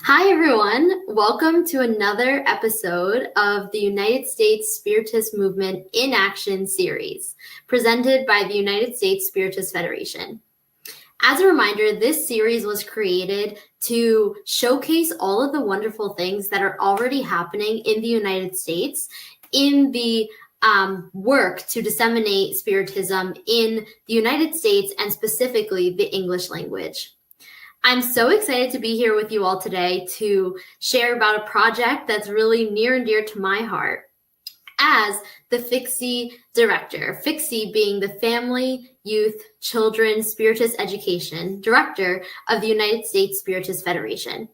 Hi, everyone. Welcome to another episode of the United States Spiritist Movement in Action series, presented by the United States Spiritist Federation. As a reminder, this series was created to showcase all of the wonderful things that are already happening in the United States in the work to disseminate Spiritism in the United States and specifically the English language. I'm so excited to be here with you all today to share about a project that's really near and dear to my heart as the FIXI director, FIXI being the Family, Youth, Children, Spiritist Education Director of the United States Spiritist Federation.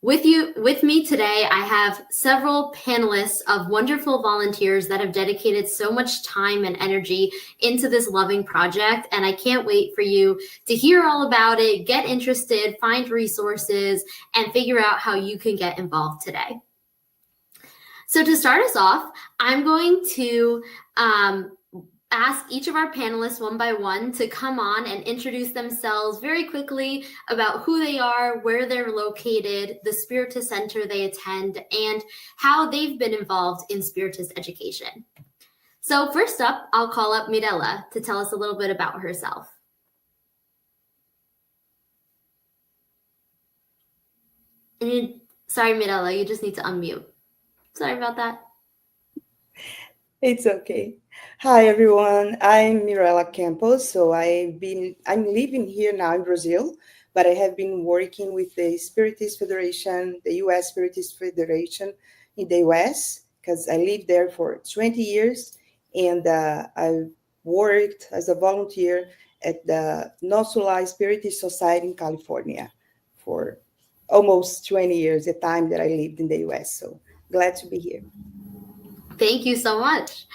With me today, I have several panelists of wonderful volunteers that have dedicated so much time and energy into this loving project, and I can't wait for you to hear all about it, get interested, find resources, and figure out how you can get involved today. So to start us off, I'm going to ask each of our panelists one by one to come on and introduce themselves very quickly about who they are, where they're located, the Spiritist Center they attend, and how they've been involved in Spiritist education. So first up, I'll call up Mirella to tell us a little bit about herself. Sorry, Mirella, you just need to unmute. Sorry about that. It's okay. Hi, everyone. I'm Mirella Campos. So I'm living here now in Brazil, but I have been working with the Spiritist Federation, the US Spiritist Federation in the US, because I lived there for 20 years. And I worked as a volunteer at the Nosula Spiritist Society in California for almost 20 years, the time that I lived in the US. So glad to be here. Thank you so much.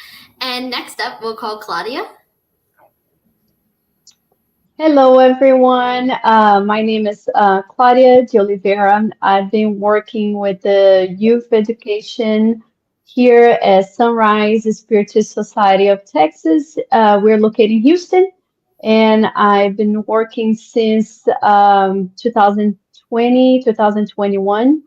And next up, we'll call Claudia. Hello, everyone. My name is Claudia DeOliveira. I've been working with the youth education here at Sunrise Spiritist Society of Texas. We're located in Houston, and I've been working since 2020, 2021,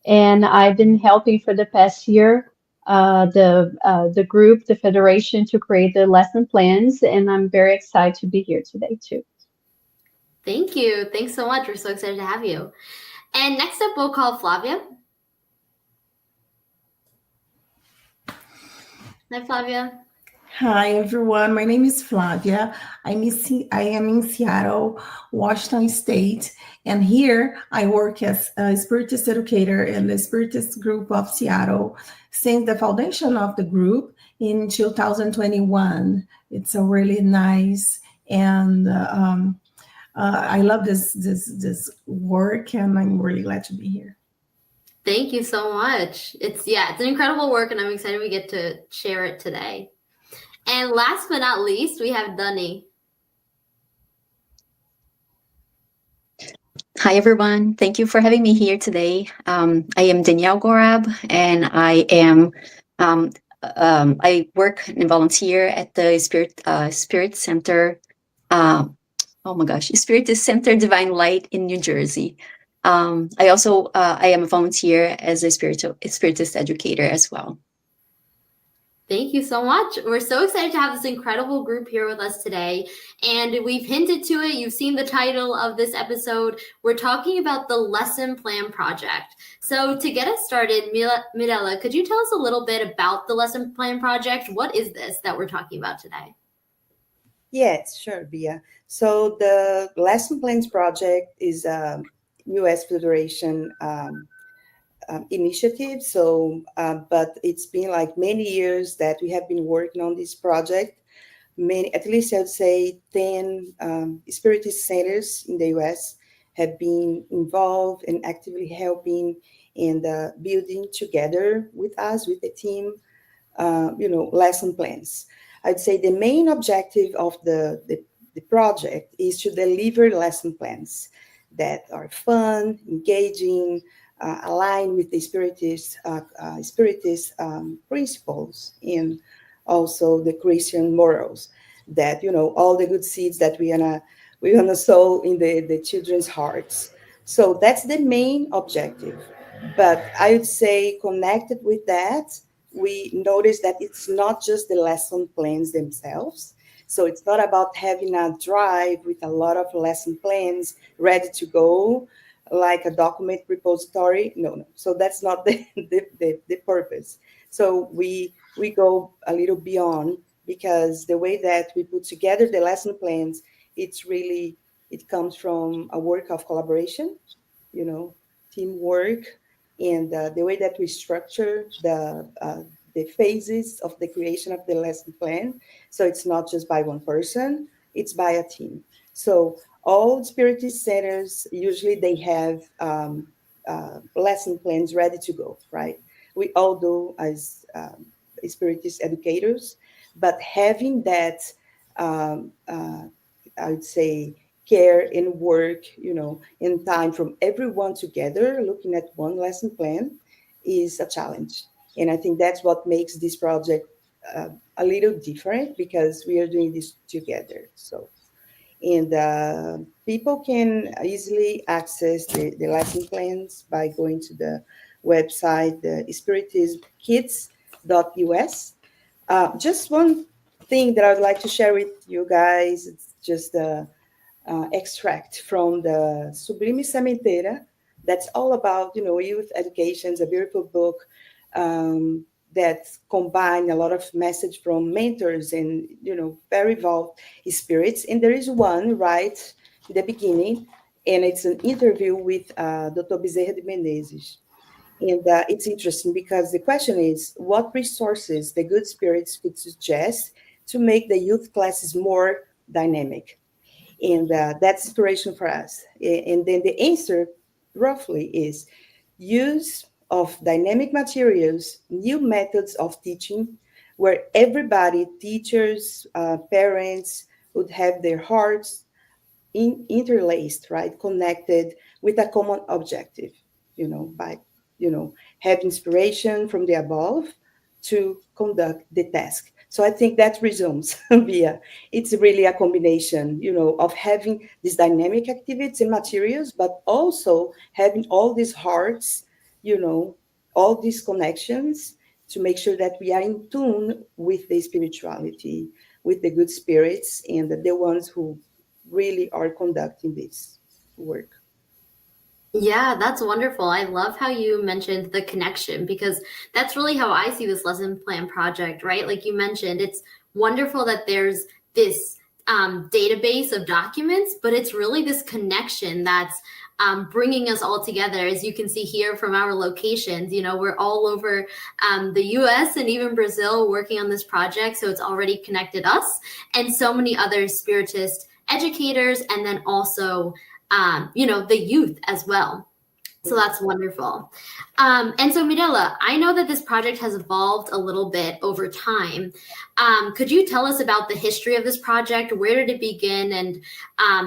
and I've been helping for the past year the group, the federation, to create the lesson plans, and I'm very excited to be here today too. Thank you. Thanks so much. We're so excited to have you. And next up, we'll call Flavia. Hi, Flavia. Hi, everyone. My name is Flavia. I am in Seattle, Washington State, and here I work as a Spiritist educator in the Spiritist group of Seattle since the foundation of the group in 2021. It's a really nice and I love this work, and I'm really glad to be here. Thank you so much. It's an incredible work, and I'm excited we get to share it today. And last but not least, we have Dani. Hi, everyone. Thank you for having me here today. I am Dani Gorab, and I work and volunteer at the Spirit Center. Spiritist Center Divine Light in New Jersey. I am a volunteer as a Spiritist educator as well. Thank you so much. We're so excited to have this incredible group here with us today. And we've hinted to it. You've seen the title of this episode. We're talking about the Lesson Plan Project. So to get us started, Mirella, could you tell us a little bit about the Lesson Plan Project? What is this that we're talking about today? Yes, sure, Bia. So the Lesson Plans Project is a US Federation initiative. So, but it's been like many years that we have been working on this project. At least I'd say 10 Spiritist centers in the US have been involved and actively helping and building together with us, with the team, lesson plans. I'd say the main objective of the project is to deliver lesson plans that are fun, engaging, aligned with the Spiritist principles and also the Christian morals. That all the good seeds that we wanna sow in the children's hearts. So that's the main objective. But I would say, connected with that, we notice that it's not just the lesson plans themselves. So it's not about having a drive with a lot of lesson plans ready to go, like a document repository. No, no. So that's not the purpose. So we go a little beyond, because the way that we put together the lesson plans, it's really, it comes from a work of collaboration, you know, teamwork, and the way that we structure the phases of the creation of the lesson plan. So it's not just by one person; it's by a team. So all Spiritist centers usually they have lesson plans ready to go, right? We all do as Spiritist educators, but having that, I would say, care and work, in time from everyone together, looking at one lesson plan, is a challenge. And I think that's what makes this project a little different, because we are doing this together. So, and people can easily access the lesson plans by going to the website, the spiritismkids.us. Just one thing that I would like to share with you guys, it's just extract from the Sublime Sementeira. That's all about, youth education. It's a beautiful book that combine a lot of message from mentors and, very involved spirits. And there is one right in the beginning, and it's an interview with Dr. Bezerra de Menezes. And it's interesting because the question is, what resources the good spirits could suggest to make the youth classes more dynamic? And that's inspiration for us. And then the answer roughly is use of dynamic materials, new methods of teaching, where everybody, teachers, parents, would have their hearts interlaced, right, connected with a common objective, by, have inspiration from the above to conduct the task. So I think that resumes via, it's really a combination, of having these dynamic activities and materials, but also having all these hearts, you know, all these connections, to make sure that we are in tune with the spirituality, with the good spirits, and the ones who really are conducting this work. Yeah, that's wonderful. I love how you mentioned the connection, because that's really how I see this lesson plan project, right? Like you mentioned, it's wonderful that there's this database of documents, but it's really this connection that's bringing us all together. As you can see here from our locations, we're all over the US and even Brazil working on this project. So it's already connected us and so many other Spiritist educators, and then also the youth as well. So that's wonderful. And so, Mirella, I know that this project has evolved a little bit over time. Could you tell us about the history of this project? Where did it begin, and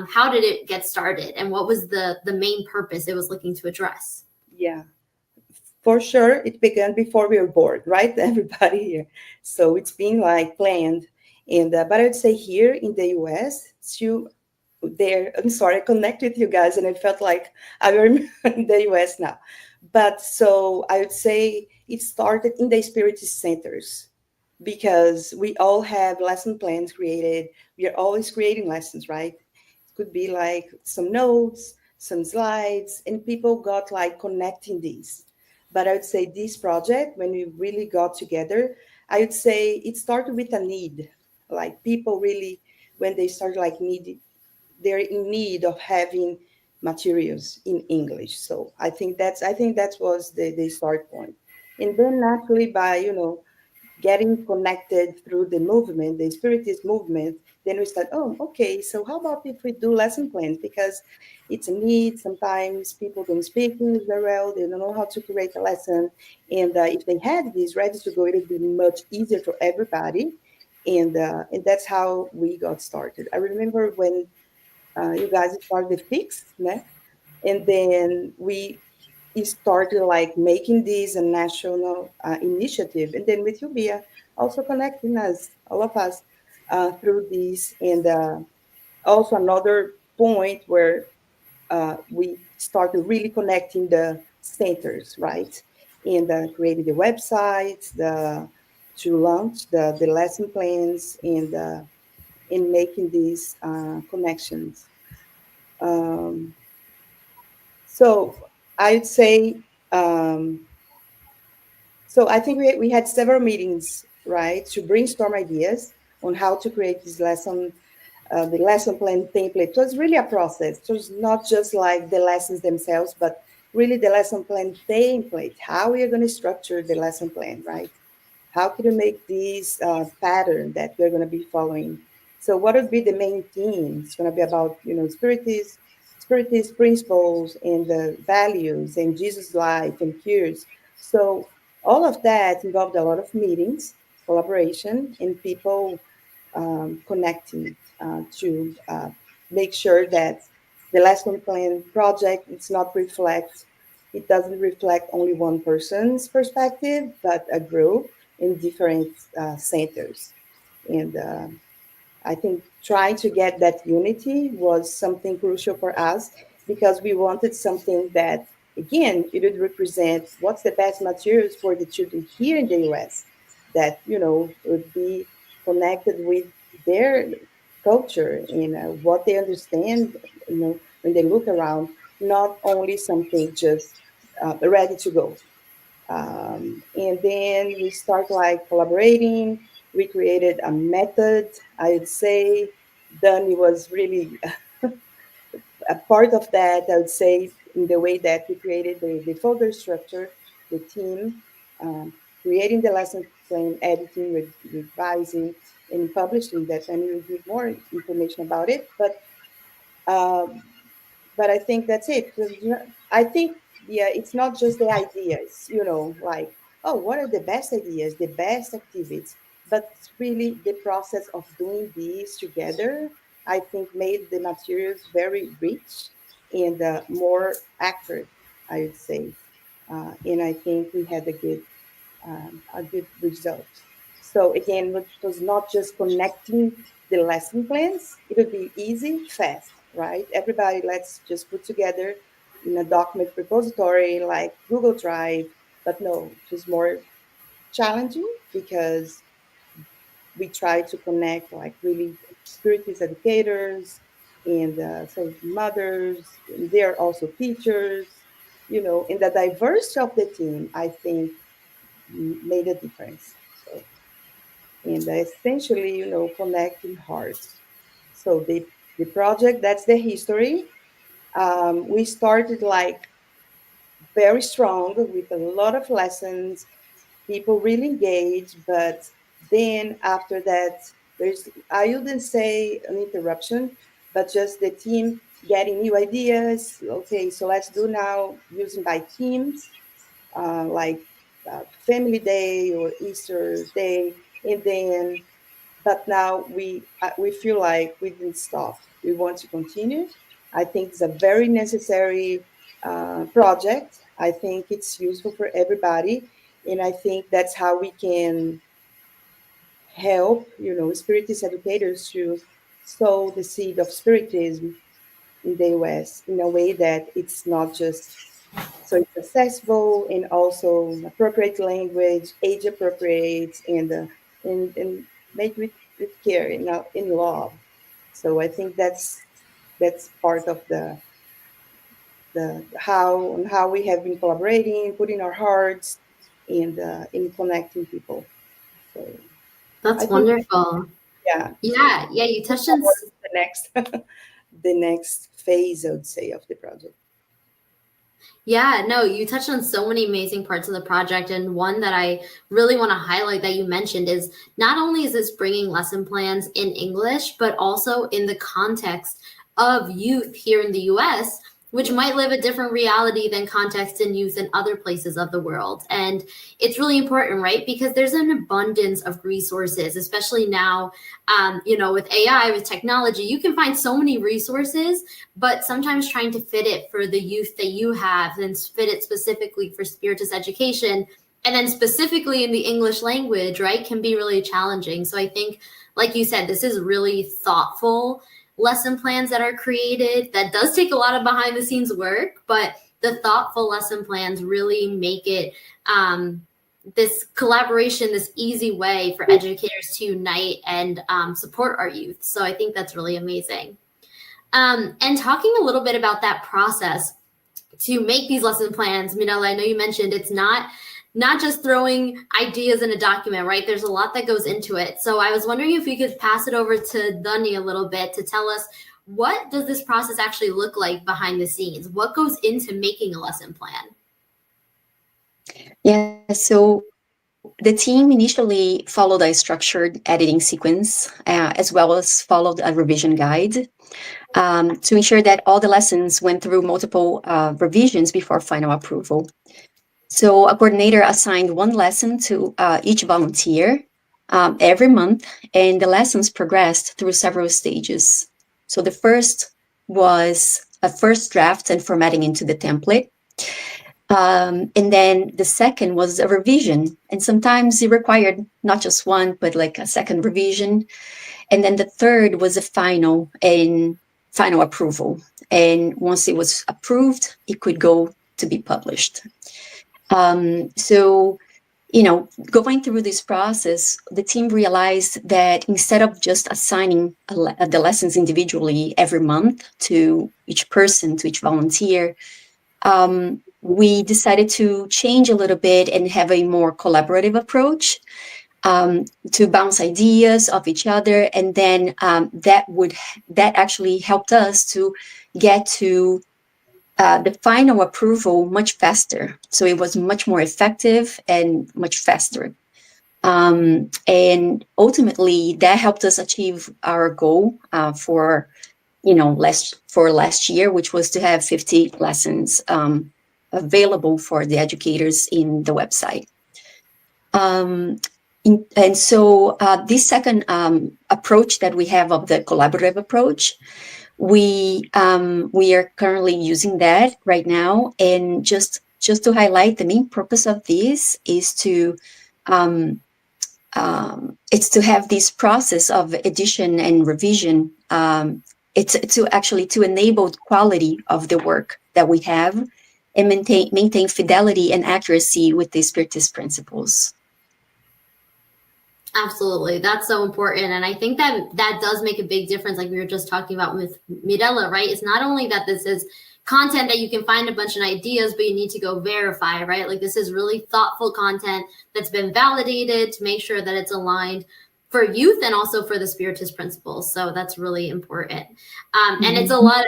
how did it get started? And what was the main purpose it was looking to address? Yeah, for sure. It began before we were born, right? Everybody here. So it's been like planned. And but I would say here in the US, to there, I'm sorry, I connected with you guys and I felt like I were in the US now. But so I would say it started in the Spiritist centers, because we all have lesson plans created. We are always creating lessons, right? It could be like some notes, some slides, and people got like connecting these. But I would say this project, when we really got together, I would say it started with a need. Like people really, when they started like needing, they're in need of having materials in English. So I think that was the start point. And then naturally, by getting connected through the movement, the Spiritist movement, then we start, oh, okay, so how about if we do lesson plans? Because it's a need. Sometimes people don't speak English very well, they don't know how to create a lesson. And if they had this ready to go, it would be much easier for everybody. And that's how we got started. I remember when you guys started the fix, né? And then we started like making this a national initiative, and then with Ubia also connecting us, all of us, through this. And also another point where we started really connecting the centers, right? And creating the website, to launch the lesson plans, and in making these connections. Um, so I'd say, um, so I think we had several meetings, right, to brainstorm ideas on how to create this lesson, the lesson plan template. So it's really a process. So it's not just like the lessons themselves, but really the lesson plan template, how we are going to structure the lesson plan, right? How can you make this pattern that we're going to be following? So what would be the main theme? It's going to be about, spiritist principles and the values and Jesus' life and cures. So all of that involved a lot of meetings, collaboration, and people connecting to make sure that the lesson plan project it doesn't reflect only one person's perspective, but a group in different centers. And I think trying to get that unity was something crucial for us, because we wanted something that, again, it would represent what's the best materials for the children here in the US, that, would be connected with their culture and what they understand, when they look around, not only something just ready to go. And then we start like collaborating. We created a method. I would say Dani was really a part of that. I would say in the way that we created the folder structure, the team, creating the lesson plan, editing, revising, and publishing that. And we'll give more information about it. Um, but I think that's it. I think, yeah, it's not just the ideas, like, oh, what are the best ideas, the best activities, but it's really the process of doing these together. I think made the materials very rich and more accurate, I would say. And I think we had a good result. So again, it was not just connecting the lesson plans. It would be easy, fast, right? Everybody, let's just put together in a document repository like Google Drive. But no, it was more challenging, because we try to connect like really spiritist educators and so mothers. They're also teachers, and the diversity of the team, I think, made a difference. So, and essentially, connecting hearts. So the project, that's the history. We started like very strong with a lot of lessons, people really engaged, but then after that, I wouldn't say an interruption, but just the team getting new ideas. Okay, so let's do now using by teams, like Family Day or Easter Day, and then, but now we feel like we didn't stop. We want to continue. I think it's a very necessary project. I think it's useful for everybody, and I think that's how we can help, spiritist educators to sow the seed of spiritism in the US in a way that it's not just so it's accessible and also appropriate language, age appropriate, and made with care, in love. So I think that's part of the how we have been collaborating, putting our hearts, and in connecting people. So I That's think, wonderful. yeah. So Yeah, yeah, you looking touched on forward to the next the next phase, I would say, of the project. Yeah, no, you touched on so many amazing parts of the project. And one that I really want to highlight that you mentioned is not only is this bringing lesson plans in English, but also in the context of youth here in the US, which might live a different reality than context in youth in other places of the world. And it's really important, right? Because there's an abundance of resources, especially now, with AI, with technology, you can find so many resources, but sometimes trying to fit it for the youth that you have and fit it specifically for Spiritist education, and then specifically in the English language, right, can be really challenging. So I think, like you said, this is really thoughtful lesson plans that are created. That does take a lot of behind the scenes work, but the thoughtful lesson plans really make it this collaboration, this easy way for educators to unite and support our youth. So I think that's really amazing. And talking a little bit about that process to make these lesson plans, Mirella, I know you mentioned it's not just throwing ideas in a document, right? There's a lot that goes into it. So I was wondering if we could pass it over to Dani a little bit to tell us, what does this process actually look like behind the scenes? What goes into making a lesson plan? Yeah, so the team initially followed a structured editing sequence, as well as followed a revision guide to ensure that all the lessons went through multiple revisions before final approval. So a coordinator assigned one lesson to each volunteer every month, and the lessons progressed through several stages. So the first was a first draft and formatting into the template. And then the second was a revision. And sometimes it required not just one, but like a second revision. And then the third was a final approval. And once it was approved, it could go to be published. So, going through this process, the team realized that instead of just assigning the lessons individually every month to each person, to each volunteer, we decided to change a little bit and have a more collaborative approach to bounce ideas off each other. And then that actually helped us to get to the final approval much faster. So it was much more effective and much faster. And ultimately, that helped us achieve our goal for last year, which was to have 50 lessons available for the educators in the website. And so this second approach that we have of the collaborative approach, we are currently using that right now. And just to highlight, the main purpose of this is to have this process of edition and revision. It's to enable quality of the work that we have and maintain fidelity and accuracy with the Spiritist principles. Absolutely. That's so important. And I think that does make a big difference, like we were just talking about with Mirella, right? It's not only that this is content that you can find a bunch of ideas, but you need to go verify, right? Like this is really thoughtful content that's been validated to make sure that it's aligned for youth and also for the Spiritist principles. So that's really important. And it is a lot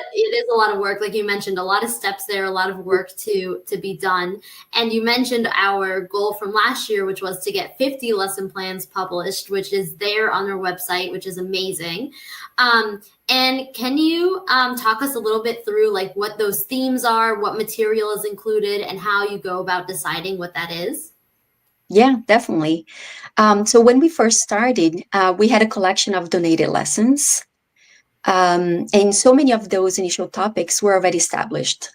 of work. Like you mentioned, a lot of steps there, a lot of work to be done. And you mentioned our goal from last year, which was to get 50 lesson plans published, which is there on our website, which is amazing. And can you talk us a little bit through like what those themes are, what material is included, and how you go about deciding what that is? Yeah, definitely. So when we first started, we had a collection of donated lessons. And so many of those initial topics were already established.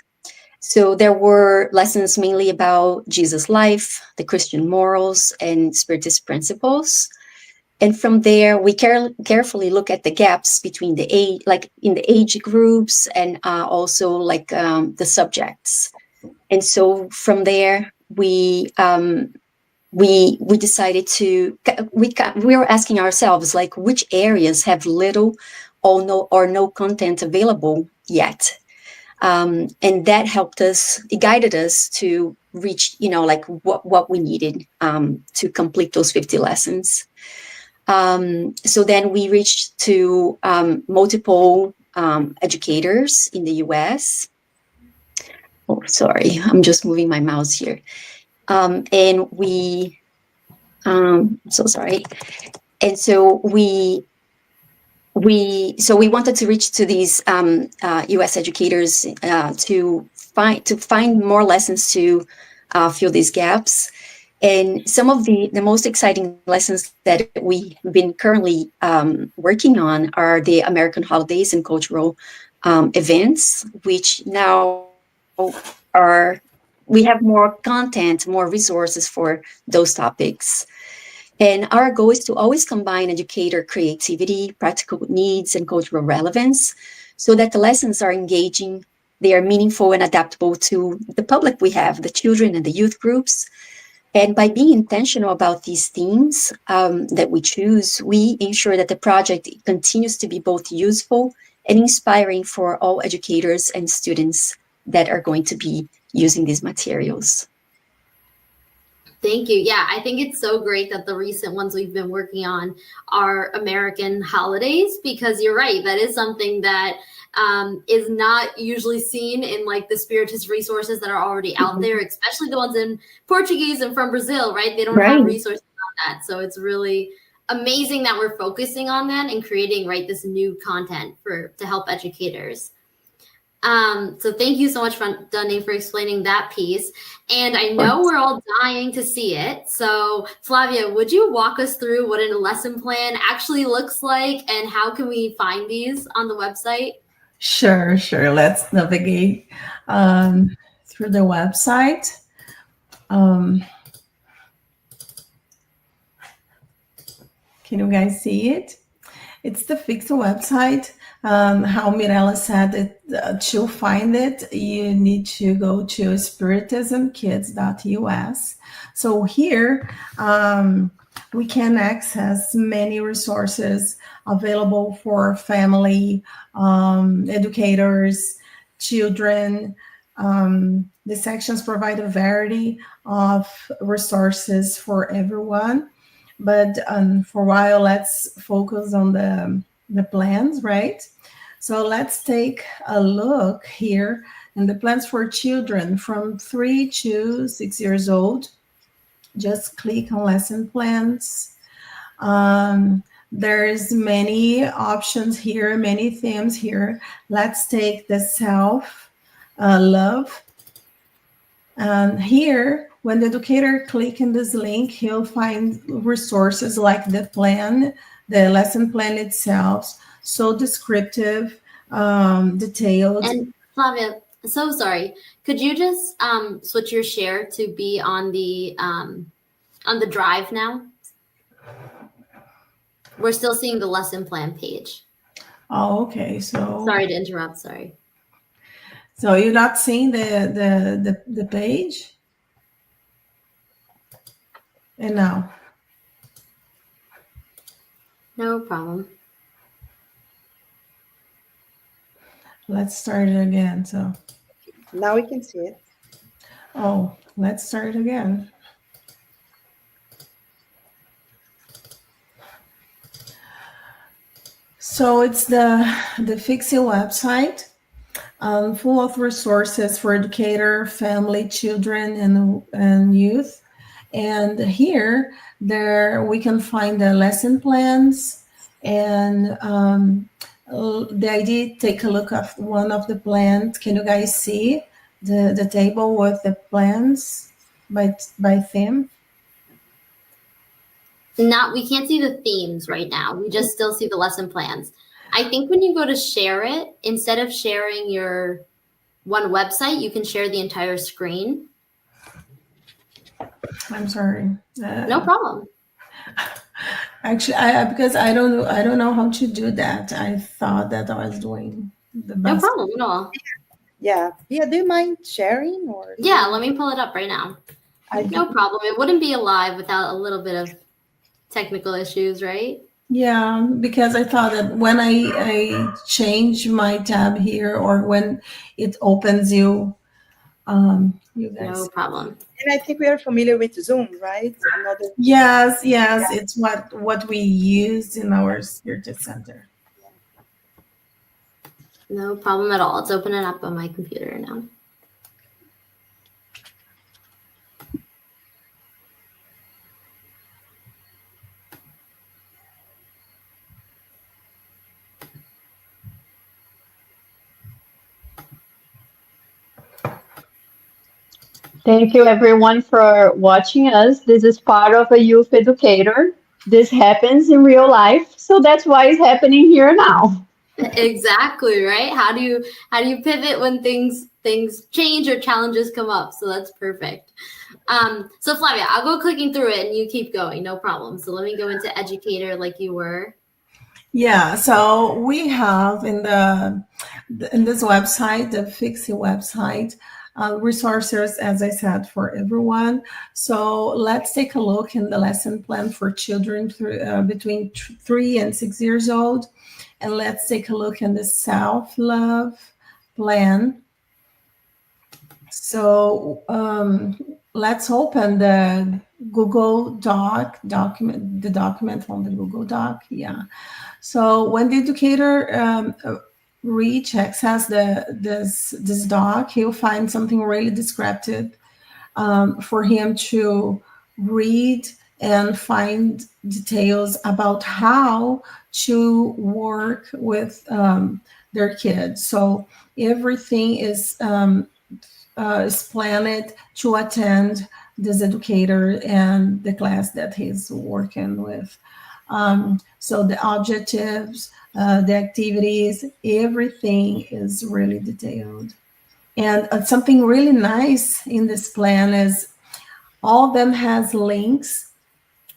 So there were lessons mainly about Jesus' life, the Christian morals, and Spiritist principles. And from there, we carefully look at the gaps between the age groups and also like the subjects. And so from there, we decided we were asking ourselves, like, which areas have little or no content available yet? And that helped us, it guided us to reach, like what we needed to complete those 50 lessons. So then we reached to multiple educators in the US. Oh, sorry, I'm just moving my mouse here. And we, so sorry. And so we wanted to reach to these US educators to find more lessons to fill these gaps. And some of the most exciting lessons that we've been currently working on are the American holidays and cultural events, which now we have more content, more resources for those topics. And our goal is to always combine educator creativity, practical needs, and cultural relevance so that the lessons are engaging, they are meaningful and adaptable to the public we have, the children and the youth groups. And by being intentional about these themes that we choose, we ensure that the project continues to be both useful and inspiring for all educators and students that are going to be using these materials. Thank you. Yeah, I think it's so great that the recent ones we've been working on are American holidays, because you're right, that is something that is not usually seen in like the Spiritist resources that are already out there, especially the ones in Portuguese and from Brazil, right? They don't have resources on that. So it's really amazing that we're focusing on that and creating, right, this new content to help educators. So thank you so much, Dani, for explaining that piece. And I know we're all dying to see it. So Flavia, would you walk us through what a lesson plan actually looks like and how can we find these on the website? Sure. Let's navigate through the website. Can you guys see it? It's the fixed website. How Mirella said that to find it, you need to go to spiritismkids.us. So here we can access many resources available for family, educators, children. The sections provide a variety of resources for everyone. But for a while, let's focus on the plans, right? So let's take a look here in the plans for children from 3 to 6 years old. Just click on lesson plans. There's many options here, many themes here. Let's take the self-love. And here, when the educator click in this link, he'll find resources like the plan, the lesson plan itself, so descriptive, detailed. And Flavia, so sorry. Could you just switch your share to be on the drive now? We're still seeing the lesson plan page. Oh, okay. So sorry to interrupt. Sorry. So you're not seeing the page? And now? No problem. Let's start it again. So now we can see it. Oh, let's start again. So it's the Fixie website, full of resources for educator, family, children, and youth. And here, we can find the lesson plans, and the idea, take a look at one of the plans. Can you guys see the table with the plans by theme? We can't see the themes right now. We just still see the lesson plans. I think when you go to share it, instead of sharing your one website, you can share the entire screen. I'm sorry. No problem. Actually, because I don't know how to do that. I thought that I was doing the best. No problem at all. Yeah. Do you mind sharing or? Yeah, let me pull it up right now. No problem. It wouldn't be alive without a little bit of technical issues, right? Yeah, because I thought that when I change my tab here, or when it opens you guys. No problem. And I think we are familiar with Zoom, right? Yes, it's what we use in our Spiritist Center. No problem at all. It's opening up on my computer now. Thank you everyone for watching us. This is part of a youth educator. This happens in real life, so that's why it's happening here now. Exactly, right? How do you pivot when things things change or challenges come up. So that's perfect. So Flavia, I'll go clicking through it and you keep going, no problem. So let me go into educator like you were. Yeah, so we have in this website, the Fixie website, resources, as I said, for everyone. So let's take a look in the lesson plan for children between 3 and 6 years old. And let's take a look in the self-love plan. So let's open the Google document, the document on the Google Doc. Yeah. So when the educator access this doc, he'll find something really descriptive for him to read and find details about how to work with their kids. So everything is planned to attend this educator and the class that he's working with. So the objectives, the activities, everything is really detailed. And something really nice in this plan is all of them has links.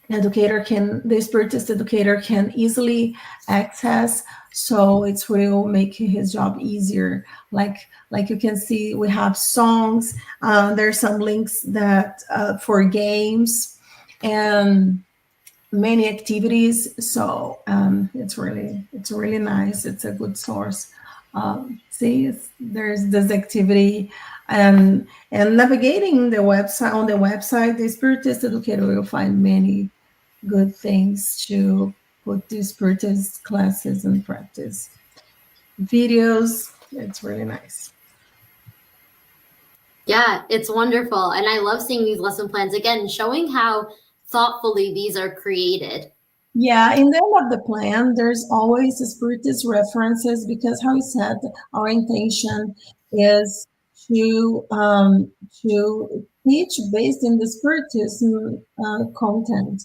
The Spiritist educator can easily access, so it will make his job easier. Like you can see, we have songs. There's some links that for games and many activities. So it's really nice. It's a good source. There's this activity and navigating the website, the Spiritist educator will find many good things to put the Spiritist classes in practice. Videos, it's really nice. Yeah, it's wonderful. And I love seeing these lesson plans, again, showing how thoughtfully these are created. Yeah, in the end of the plan, there's always Spiritist references, because how we said, our intention is to teach based in the Spiritism content.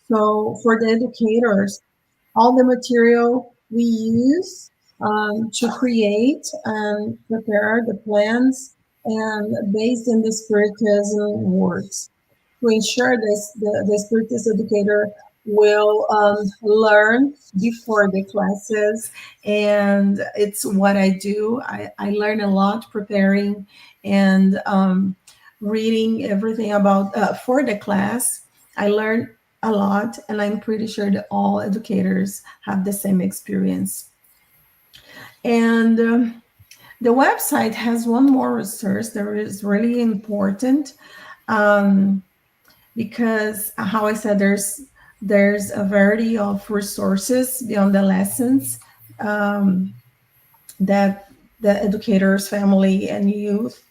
So for the educators, all the material we use to create and prepare the plans and based in the Spiritism works. To ensure this, the Spiritist educator will learn before the classes, and it's what I do. I learn a lot preparing and reading everything about for the class. I learn a lot, and I'm pretty sure that all educators have the same experience. And the website has one more resource that is really important, because how I said, there's a variety of resources beyond the lessons that the educators, family, and youth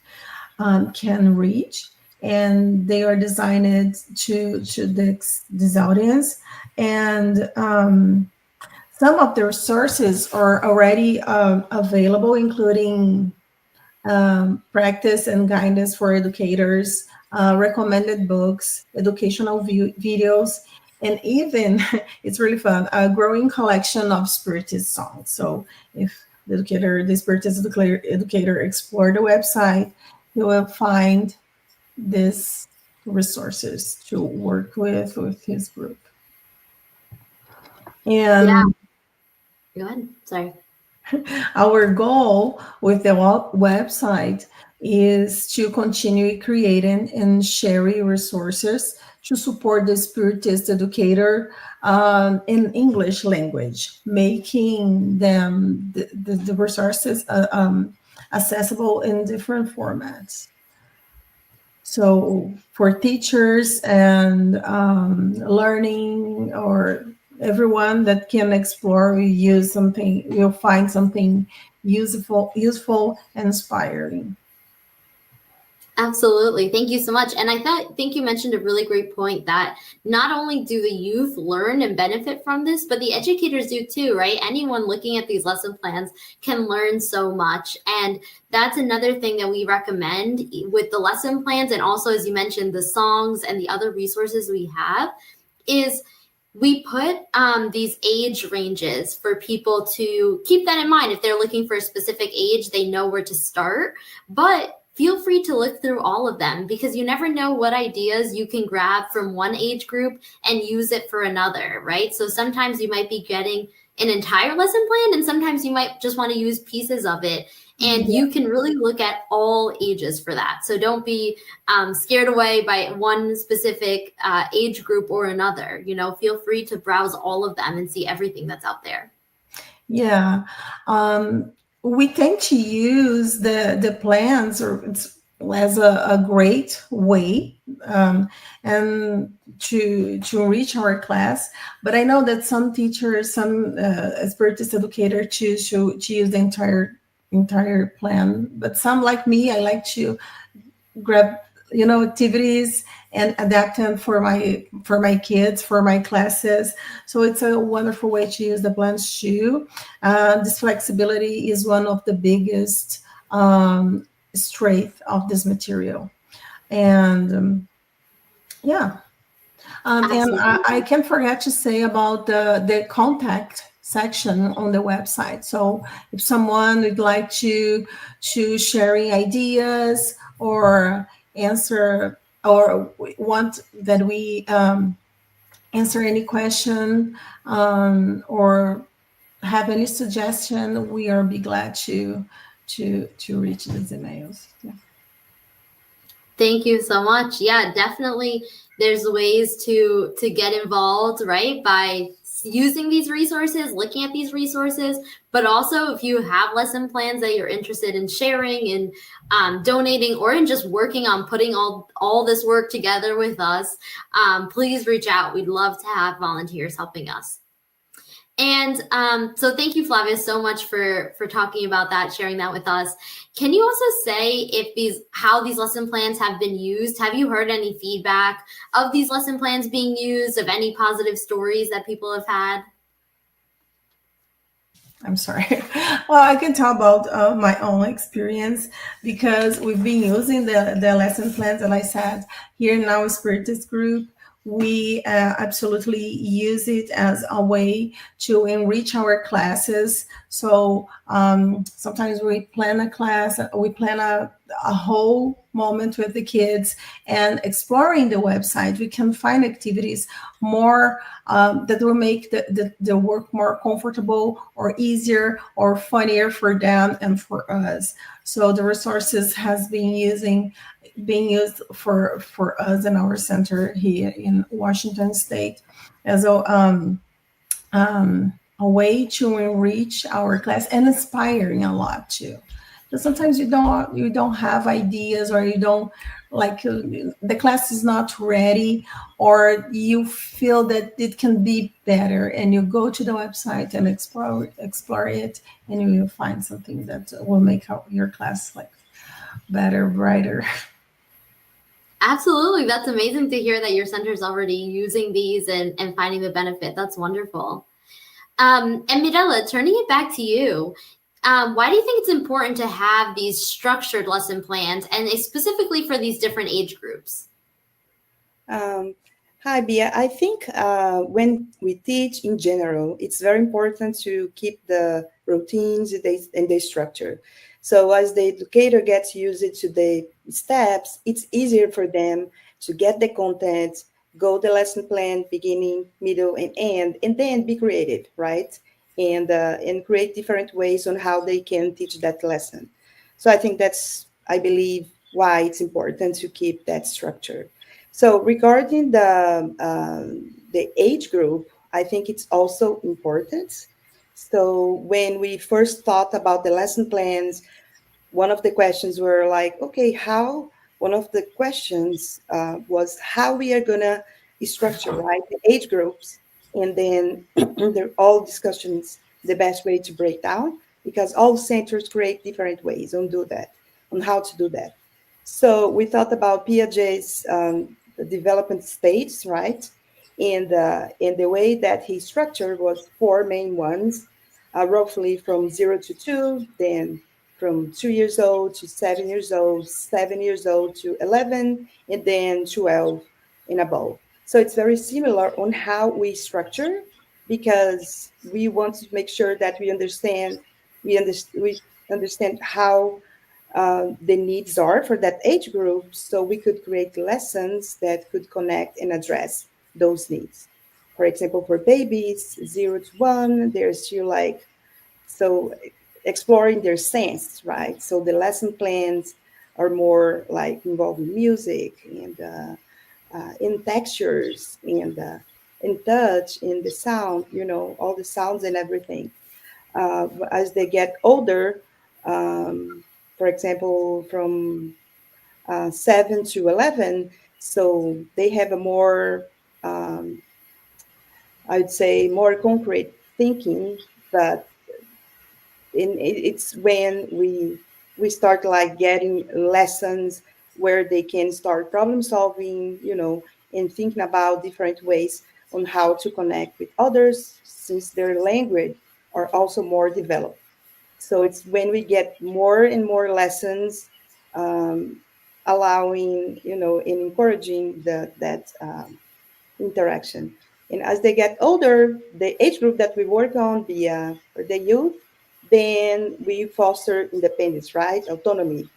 can reach, and they are designed to this audience. And some of the resources are already available, including practice and guidance for educators, recommended books, educational videos, and even, it's really fun, a growing collection of Spiritist songs. So if the Spiritist educator explore the website, you will find these resources to work with his group. And yeah. Go ahead. Sorry. Our goal with the website is to continue creating and sharing resources to support the Spiritist educator in English language, making them the resources accessible in different formats. So for teachers and learning, or everyone that can explore, you'll find something useful and inspiring. Absolutely. Thank you so much. And I think you mentioned a really great point, that not only do the youth learn and benefit from this, but the educators do too, right? Anyone looking at these lesson plans can learn so much. And that's another thing that we recommend with the lesson plans. And also, as you mentioned, the songs and the other resources we have is we put these age ranges for people to keep that in mind. If they're looking for a specific age, they know where to start. But feel free to look through all of them, because you never know what ideas you can grab from one age group and use it for another, right? So sometimes you might be getting an entire lesson plan, and sometimes you might just want to use pieces of it. And you can really look at all ages for that. So don't be scared away by one specific age group or another. You know, feel free to browse all of them and see everything that's out there. Yeah. We tend to use the plans as a great way and to reach our class. But I know that some teachers, some Spiritist educator choose to use the entire plan. But some, like me, I like to grab activities and adapt them for my kids, for my classes. So it's a wonderful way to use the plans too. This flexibility is one of the biggest strength of this material. And and I can't forget to say about the contact section on the website. So if someone would like to sharing ideas or answer or want that we answer any question or have any suggestion, we are be glad to reach these emails. Yeah. Thank you so much. Yeah, definitely. There's ways to get involved, right? By using these resources, looking at these resources, but also if you have lesson plans that you're interested in sharing and donating, or in just working on putting all this work together with us, please reach out. We'd love to have volunteers helping us. And so thank you, Flavia, so much for talking about that, sharing that with us. Can you also say how these lesson plans have been used? Have you heard any feedback of these lesson plans being used, of any positive stories that people have had? I'm sorry. Well, I can talk about my own experience, because we've been using the lesson plans, and I said, here in our Spiritist group, we absolutely use it as a way to enrich our classes. So sometimes we plan a class, we plan a whole moment with the kids, and exploring the website, we can find activities more that will make the work more comfortable or easier or funnier for them and for us. So the resources has been being used for us in our center here in Washington State as a way to enrich our class and inspiring a lot too. Because sometimes you don't have ideas, or you don't like the class is not ready, or you feel that it can be better, and you go to the website and explore it, and you will find something that will make your class like better, brighter. Absolutely. That's amazing to hear that your center is already using these and finding the benefit. That's wonderful. And Mirella, turning it back to you, why do you think it's important to have these structured lesson plans, and specifically for these different age groups? Hi, Bia. I think when we teach in general, it's very important to keep the routines and the structure. So as the educator gets used to the steps, it's easier for them to get the content, go the lesson plan, beginning, middle, and end, and then be creative, right? And create different ways on how they can teach that lesson. So I think that's, I believe, why it's important to keep that structure. So regarding the age group, I think it's also important. So when we first thought about the lesson plans, one of the questions were like, okay, one of the questions was how we are gonna structure, right, the age groups, and then they're all discussions, the best way to break down, because all centers create different ways on how to do that. So we thought about Piaget's development states, right? And the way that he structured was four main ones, roughly from 0 to 2, then from 2 years old to 7 years old, 7 years old to 11, and then 12 and above. So it's very similar on how we structure, because we want to make sure that we understand how the needs are for that age group, so we could create lessons that could connect and address those needs. For example, for babies 0 to 1, they're still like, so exploring their sense, right? So the lesson plans are more like involving music and in textures and in touch, in the sound, all the sounds and everything. As they get older, um, for example, from 7 to 11, so they have a more, um, I'd say, more concrete thinking. But it's when we start like getting lessons where they can start problem solving, and thinking about different ways on how to connect with others, since their language are also more developed. So it's when we get more and more lessons, um, allowing, and encouraging that interaction. And as they get older, the age group that we work on, or the youth, then we foster independence, right? Autonomy.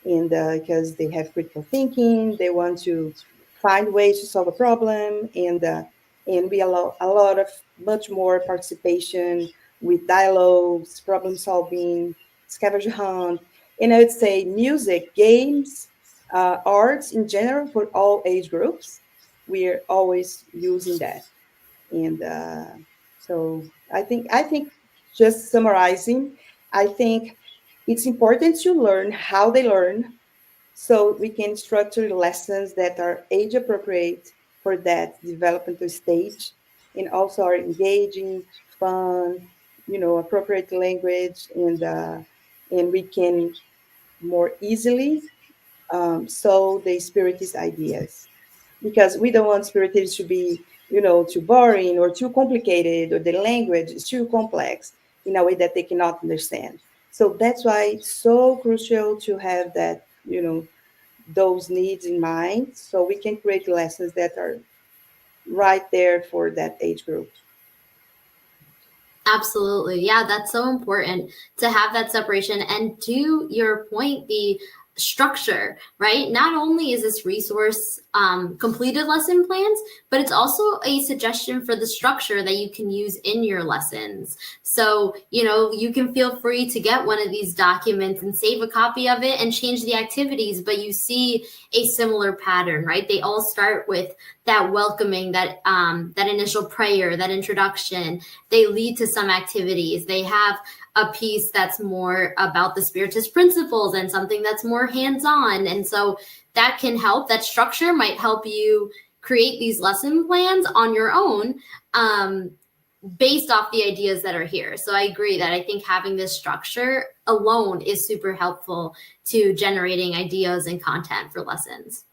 And because they have critical thinking, they want to find ways to solve a problem, and we allow a lot of much more participation with dialogues, problem solving, scavenger hunt, and I would say music, games, arts in general for all age groups. We're always using that. And so I think just summarizing, I think it's important to learn how they learn, so we can structure lessons that are age appropriate for that developmental stage, and also are engaging, fun, appropriate language, and we can more easily sow the spiritist ideas, because we don't want spiritists to be, too boring or too complicated, or the language is too complex in a way that they cannot understand. So that's why it's so crucial to have that, those needs in mind, so we can create lessons that are right there for that age group. Absolutely. Yeah, that's so important to have that separation. And to your point, the structure, right? Not only is this resource completed lesson plans, but it's also a suggestion for the structure that you can use in your lessons. So, you can feel free to get one of these documents and save a copy of it and change the activities, but you see a similar pattern, right? They all start with that welcoming, that initial prayer, that introduction. They lead to some activities. They have a piece that's more about the Spiritist principles and something that's more hands-on. And so that can help. That structure might help you create these lesson plans on your own, based off the ideas that are here. So I agree that I think having this structure alone is super helpful to generating ideas and content for lessons.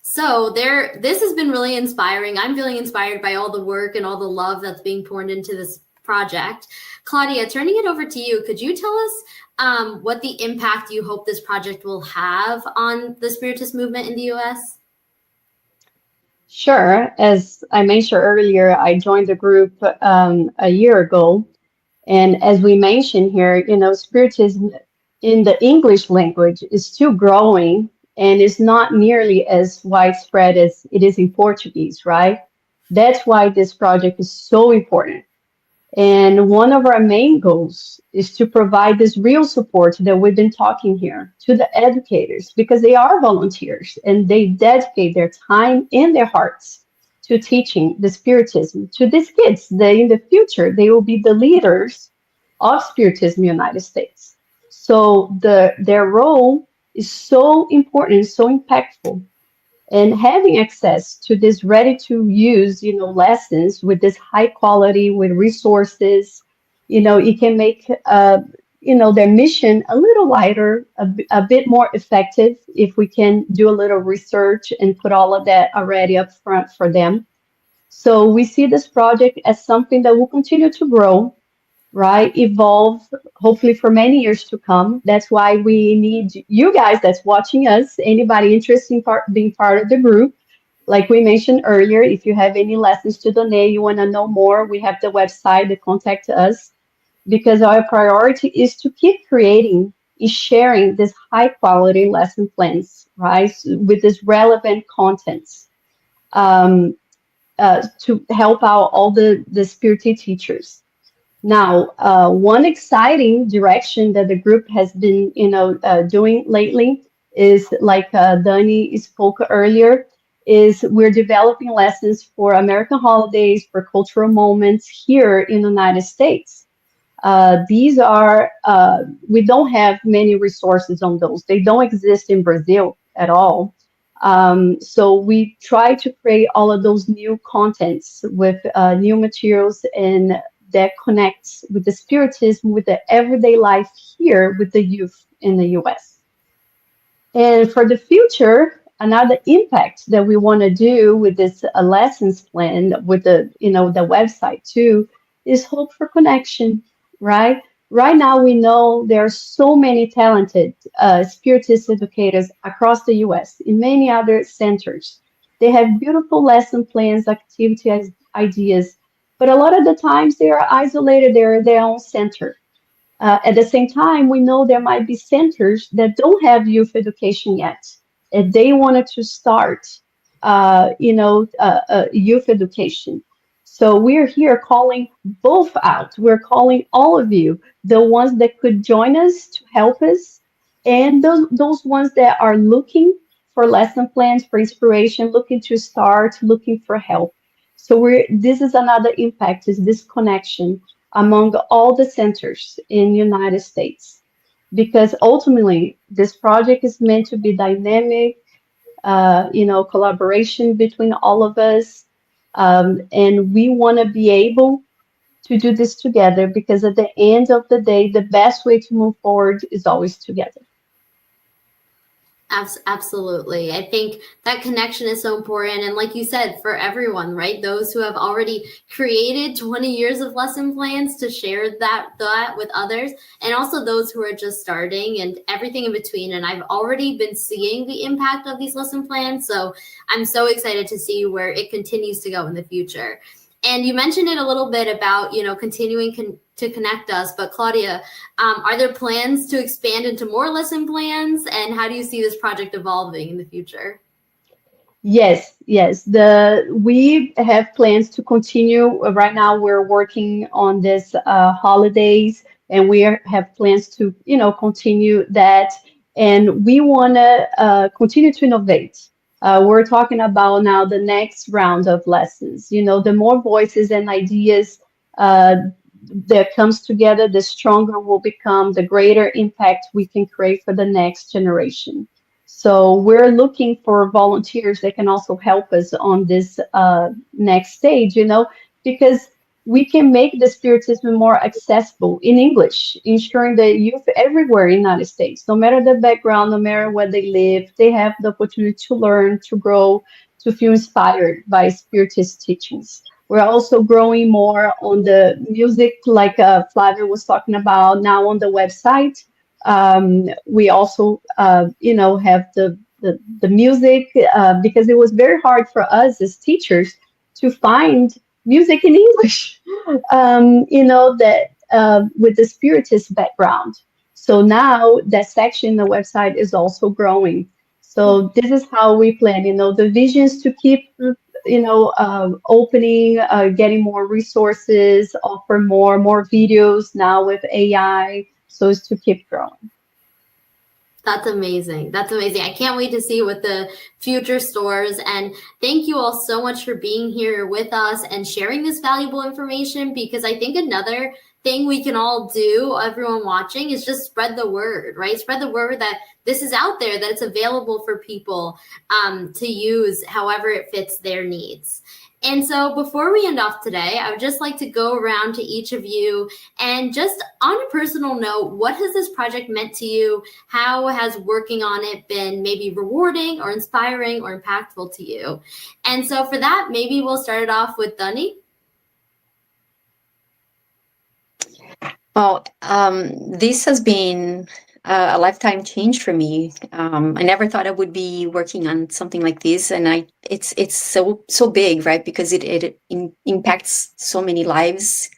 So this has been really inspiring. I'm feeling inspired by all the work and all the love that's being poured into this project. Claudia, turning it over to you, could you tell us what the impact you hope this project will have on the Spiritist movement in the US? Sure. As I mentioned earlier, I joined the group a year ago. And as we mentioned here, Spiritism in the English language is still growing and is not nearly as widespread as it is in Portuguese, right? That's why this project is so important. And one of our main goals is to provide this real support that we've been talking here to the educators, because they are volunteers and they dedicate their time and their hearts to teaching the Spiritism to these kids. They, in the future, they will be the leaders of Spiritism in the United States. So their role is so important, so impactful. And having access to this ready to use, lessons with this high quality, with resources, it can make, their mission a little lighter, a bit more effective if we can do a little research and put all of that already up front for them. So we see this project as something that will continue to grow, right? Evolve, hopefully for many years to come. That's why we need you guys that's watching us, anybody interested in being part of the group, Like we mentioned earlier, if you have any lessons to donate, you want to know more, we have the website to contact us, because our priority is to keep creating and sharing this high quality lesson plans, right, with this relevant contents, um, to help out all the spiritual teachers. Now, one exciting direction that the group has been, doing lately is, like Dani spoke earlier, is we're developing lessons for American holidays, for cultural moments here in the United States. These are, we don't have many resources on those. They don't exist in Brazil at all. So we try to create all of those new contents with new materials, and that connects with the spiritism, with the everyday life here with the youth in the US. And for the future, another impact that we want to do with this lessons plan, with the website too, is hope for connection, right? Right now, we know there are so many talented spiritist educators across the US in many other centers. They have beautiful lesson plans, activity ideas, but a lot of the times they are isolated, they're in their own center. At the same time, we know there might be centers that don't have youth education yet, and they wanted to start, youth education. So we're here calling both out. We're calling all of you, the ones that could join us to help us, and those ones that are looking for lesson plans, for inspiration, looking to start, looking for help. So this is another impact, is this connection among all the centers in United States, because ultimately this project is meant to be dynamic, collaboration between all of us, and we want to be able to do this together, because at the end of the day, the best way to move forward is always together. Absolutely. I think that connection is so important. And like you said, for everyone, right? Those who have already created 20 years of lesson plans to share that with others, and also those who are just starting and everything in between. And I've already been seeing the impact of these lesson plans. So I'm so excited to see where it continues to go in the future. And you mentioned it a little bit about, continuing to connect us. But Claudia, are there plans to expand into more lesson plans? And how do you see this project evolving in the future? Yes. We have plans to continue. Right now, we're working on this holidays, and have plans to, continue that. And we want to continue to innovate. We're talking about now the next round of lessons. The more voices and ideas that comes together, the stronger will become, the greater impact we can create for the next generation. So we're looking for volunteers that can also help us on this next stage, because we can make the Spiritism more accessible in English, ensuring that youth everywhere in the United States, no matter the background, no matter where they live, they have the opportunity to learn, to grow, to feel inspired by Spiritist teachings. We're also growing more on the music, like Flavia was talking about now on the website. We also, have the music, because it was very hard for us as teachers to find music in English, that with the Spiritist background. So now that section in the website is also growing. So this is how we plan, the visions to keep, opening, getting more resources, offer more videos now with AI, so as to keep growing. That's amazing. I can't wait to see what the future stores. And thank you all so much for being here with us and sharing this valuable information, because I think another thing we can all do, everyone watching, is just spread the word, right? Spread the word that this is out there, that it's available for people to use however it fits their needs. And so before we end off today, I would just like to go around to each of you and just on a personal note, what has this project meant to you? How has working on it been maybe rewarding or inspiring or impactful to you? And so for that, maybe we'll start it off with Dani. Well, this has been a lifetime change for me. I never thought I would be working on something like this, and it's so big, right? Because it impacts so many lives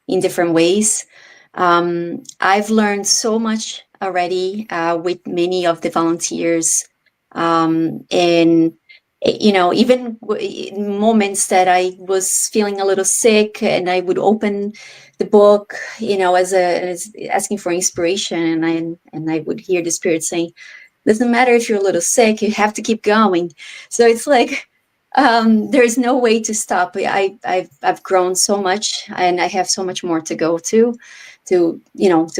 in different ways. I've learned so much already with many of the volunteers, and even in moments that I was feeling a little sick, and I would open the book, as asking for inspiration, and I would hear the Spirit saying, "Doesn't matter if you're a little sick, you have to keep going." So it's like there is no way to stop. I've grown so much, and I have so much more to go to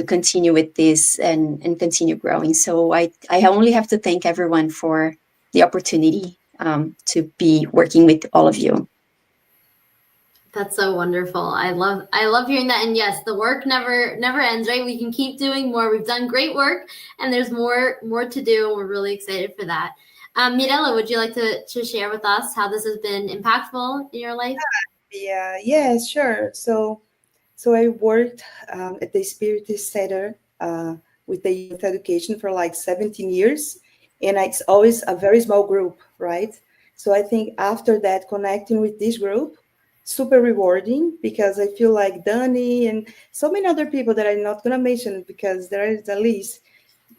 continue with this and continue growing. So I only have to thank everyone for the opportunity to be working with all of you. That's so wonderful. I love hearing that. And yes, the work never ends, right? We can keep doing more. We've done great work, and there's more to do. And we're really excited for that. Mirella, would you like to share with us how this has been impactful in your life? Yeah, sure. So I worked at the Spiritist Center with the youth education for like 17 years, and it's always a very small group, right? So I think after that, connecting with this group, super rewarding, because I feel like Dani and so many other people that I'm not gonna mention, because there is at least,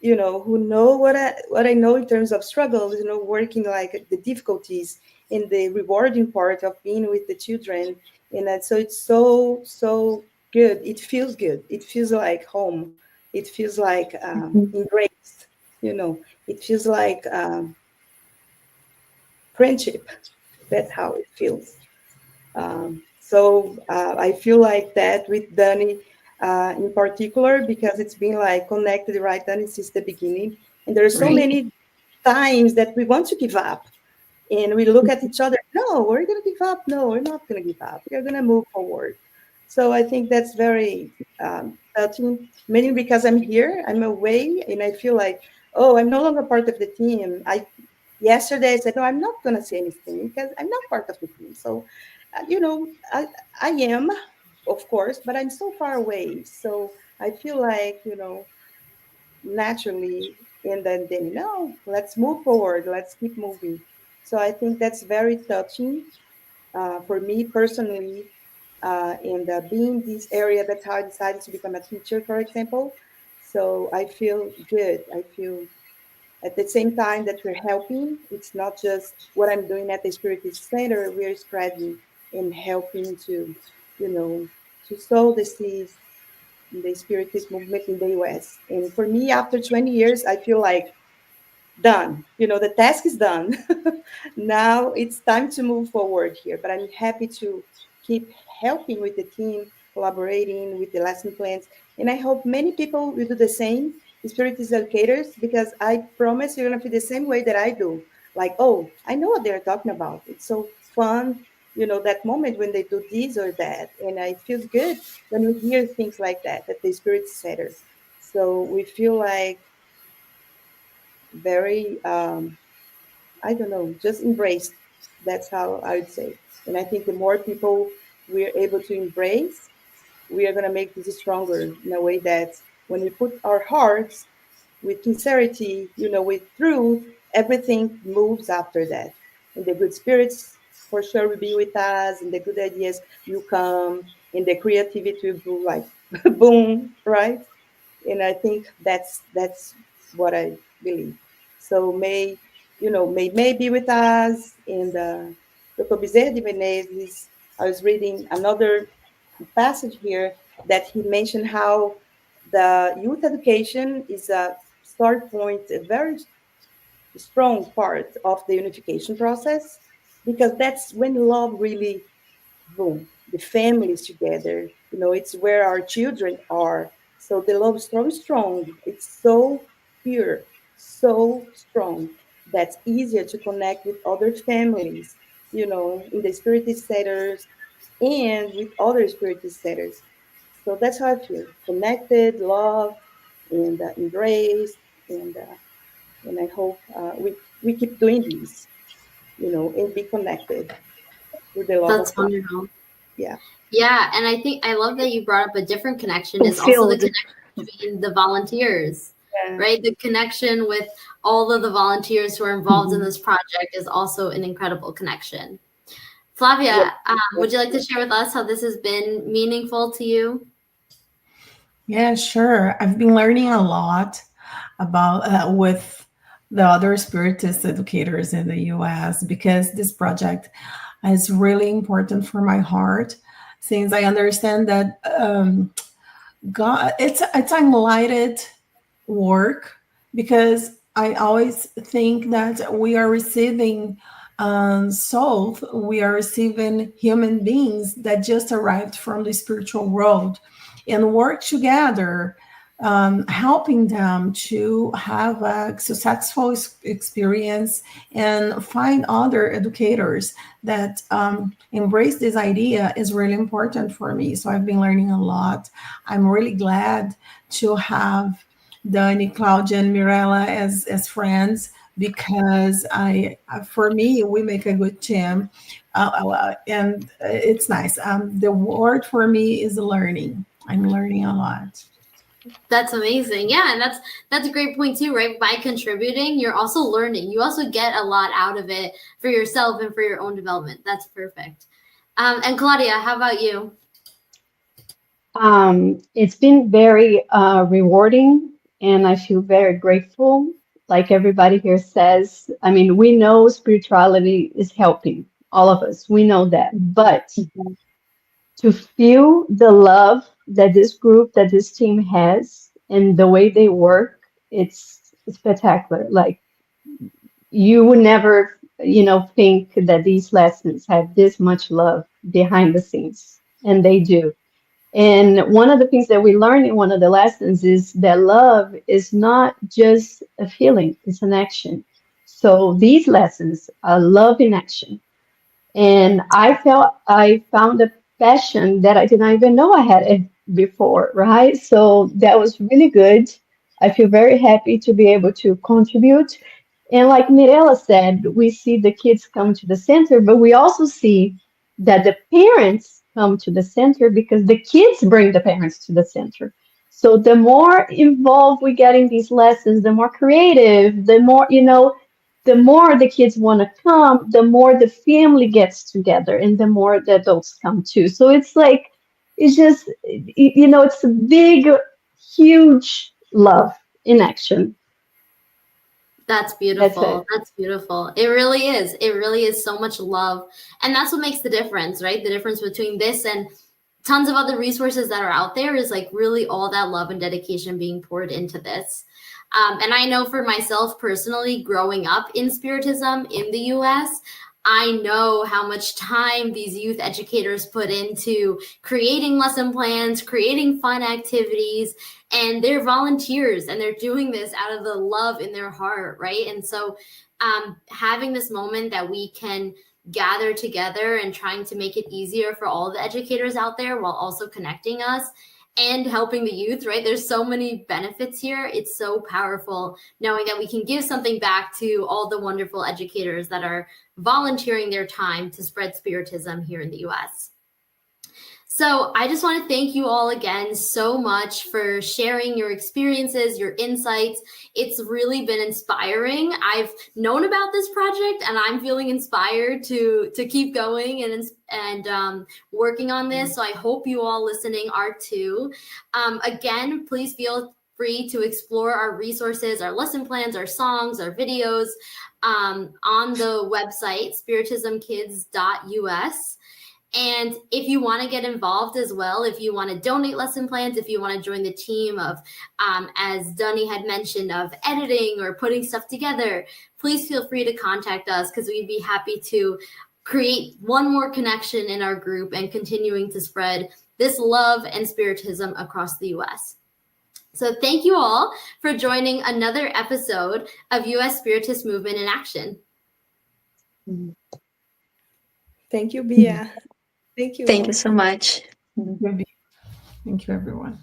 who know what I know in terms of struggles, working like the difficulties in the rewarding part of being with the children. And so it's so good. It feels good. It feels like home. It feels like embraced. It feels like friendship. That's how it feels. So I feel like that with Dani in particular, because it's been like connected, right, Dani, since the beginning. And there are so Right. many times that we want to give up, and we look at each other. No, we're going to give up. No, we're not going to give up. We're going to move forward. So I think that's very touching, mainly because I'm here, I'm away, and I feel like, oh, I'm no longer part of the team. Yesterday I said, no, I'm not going to say anything because I'm not part of the team. So, I am, of course, but I'm so far away. So I feel like, naturally, and then no, let's move forward. Let's keep moving. So I think that's very touching for me personally. And being this area, that's how I decided to become a teacher, for example. So I feel good. I feel at the same time that we're helping, it's not just what I'm doing at the Spiritist Center, we're spreading and helping to sow the seeds in the Spiritist movement in the US. And for me, after 20 years, I feel like done. The task is done. Now it's time to move forward here. But I'm happy to keep helping with the team, collaborating with the lesson plans. And I hope many people will do the same, Spiritist educators, because I promise you're going to feel the same way that I do. Like, oh, I know what they're talking about. It's so fun, that moment when they do this or that. And it feels good when we hear things like that at the Spirit Center. So we feel like very I don't know, just embraced. That's how I would say. And I think the more people we're able to embrace, we are going to make this stronger in a way that when we put our hearts with sincerity, with truth, everything moves after that. And the good spirits for sure will be with us, and the good ideas will come, and the creativity will go like boom, right? And I think that's what I believe. So may be with us. And Dr. Bezerra de Menezes, I was reading another passage here that he mentioned how the youth education is a start point, a very strong part of the unification process, because that's when love really boom, the families together. It's where our children are. So the love is so strong. It's so pure, so strong. That's easier to connect with other families, in the spiritist centers and with other spiritist centers. So that's how I feel: connected, loved, and embraced. And I hope we keep doing this, and be connected with the love That's of God. wonderful. Yeah. Yeah, and I love that you brought up a different connection is also the Fulfilled. connection between the volunteers. Yeah. right? The connection with all of the volunteers who are involved in this project is also an incredible connection. Flavia, would you like to share with us how this has been meaningful to you? Yeah, sure. I've been learning a lot about with the other Spiritist educators in the US, because this project is really important for my heart, since I understand that God, it's enlightened work, because I always think that we are receiving souls, we are receiving human beings that just arrived from the spiritual world, and work together, helping them to have a successful experience and find other educators that embrace this idea is really important for me. So I've been learning a lot. I'm really glad to have Dani, Claudia, and Mirella as friends, because for me, we make a good team, and it's nice. The word for me is learning. I'm learning a lot. That's amazing. Yeah, and that's a great point too, right? By contributing, you're also learning. You also get a lot out of it for yourself and for your own development. That's perfect. And Claudia, how about you? It's been very rewarding, and I feel very grateful. Like everybody here says, I mean, we know spirituality is helping all of us. We know that. But to feel the love that this group, that this team has, and the way they work, it's spectacular. Like you would never, think that these lessons have this much love behind the scenes, and they do. And one of the things that we learn in one of the lessons is that love is not just a feeling, it's an action. So these lessons are love in action. And I found a passion that I didn't even know I had it before, right? So that was really good. I feel very happy to be able to contribute. And like Mirella said, we see the kids come to the center, but we also see that the parents come to the center because the kids bring the parents to the center. So the more involved we get in these lessons, the more creative, the more the kids want to come, the more the family gets together and the more the adults come too. So it's like, it's just, it's a big, huge love in action. That's That's beautiful. it. That's beautiful. It really is. It really is so much love. And that's what makes the difference, right? The difference between this and tons of other resources that are out there is like really all that love and dedication being poured into this. And I know for myself personally, growing up in Spiritism in the US, I know how much time these youth educators put into creating lesson plans, creating fun activities, and they're volunteers and they're doing this out of the love in their heart, right? And so having this moment that we can gather together and trying to make it easier for all the educators out there while also connecting us and helping the youth, right? There's so many benefits here. It's so powerful knowing that we can give something back to all the wonderful educators that are volunteering their time to spread Spiritism here in the US. So I just want to thank you all again so much for sharing your experiences, your insights. It's really been inspiring. I've known about this project and I'm feeling inspired to keep going and working on this. So I hope you all listening are too. Again, please feel free to explore our resources, our lesson plans, our songs, our videos on the website, spiritismkids.us. And if you want to get involved as well, if you want to donate lesson plans, if you want to join the team of, as Dani had mentioned, of editing or putting stuff together, please feel free to contact us because we'd be happy to create one more connection in our group and continuing to spread this love and Spiritism across the US. So thank you all for joining another episode of US Spiritist Movement in Action. Thank you, Bia. Thank you. Thank you so much. Thank you, everyone.